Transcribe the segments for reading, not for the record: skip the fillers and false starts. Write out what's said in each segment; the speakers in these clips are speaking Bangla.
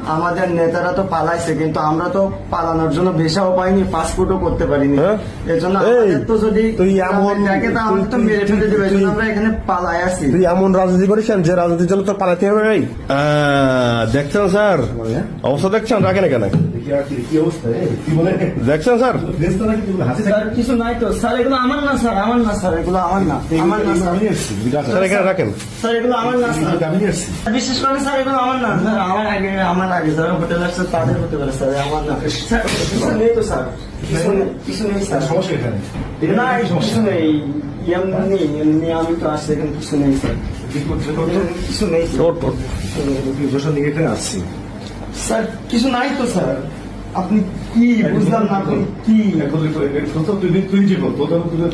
আমাদের নেতারা তো পালাইছে, কিন্তু আমরা তো পালানোর জন্য ভিসাও পাইনি, পাসপোর্টও করতে পারিনি। হ্যাঁ? এর জন্য এই, আমাদের তো যদি তুই এমন- দেখে তো আমাদের তো মেরে ফেলে দেবে। এর জন্য আমরা এখানে পালাই আছি। তুই এমন রাজনীতি করিস যে রাজনীতির জন্য তোর পালাতে হবে ভাই। দেখছেন স্যার, অবস্থা দেখছেন, রাখেন এখানে। দেখছেন স্যার, স্যার কিছু নাই তো স্যার, এগুলো আমার না স্যার, আমার না স্যার, এগুলো আমার না, আমার না স্যার। স্যার এখানে রাখেন। স্যার এগুলো আমার না স্যার, বিশেষ করে স্যার এগুলো আমার না স্যার, আমার আগে যারা হোটেল আসছে তাদের হতে পারে স্যার, আমার না স্যার। কিছু নেই তো স্যার, কিছু নেই স্যার, না কিছু নেই, এমনি আমি তো আসছি, এখানে কিছু নেই স্যার, কিছু নেই স্যার, কিছু নাই তো স্যার। আপনি কি বুঝলাম না, আপনি কি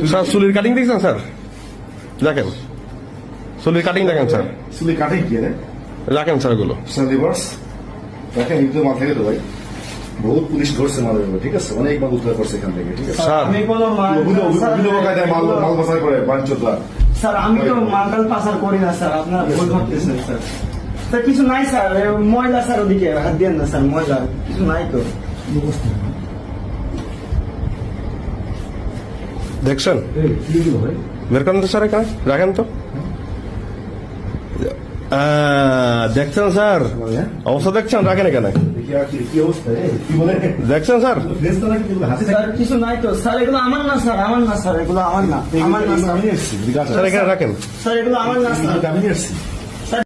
স্যার চুলির কাটিং দেখছেন স্যার? দেখেন চুলির কাটিং দেখেন স্যার, রাখেন স্যার এগুলো। বহুত পুলিশ ধরছে মালের উপর, ঠিক আছে, অনেক মাল উদ্ধার করছে এখান থেকে, ঠিক আছে। স্যার আমি কোনো বিভিন্ন কায়দায় মাল বাছাই করে বাণিজ্যটা। স্যার আমি তো মালটাল পাচার করি না স্যার, আপনারা ভুল করতেছেন স্যার। স্যার কিছু নাই স্যার, ময়লা স্যার, ওদিকে হাত দিয়ে না স্যার, ময়লা কিছু নাই তো। দেখছেন, বের করেন তো স্যার, এখানে রাখেন তো। দেখছেন স্যার, অবস্থা দেখছেন, রাখেন এখানে। দেখছেন স্যার, স্যার কিছু নাই তো স্যার, এগুলো আমার না স্যার, আমার না স্যার, এগুলো আমার না, আমার না স্যার। স্যার এখানে রাখেন। স্যার এগুলো আমার না স্যার। আমি আসছি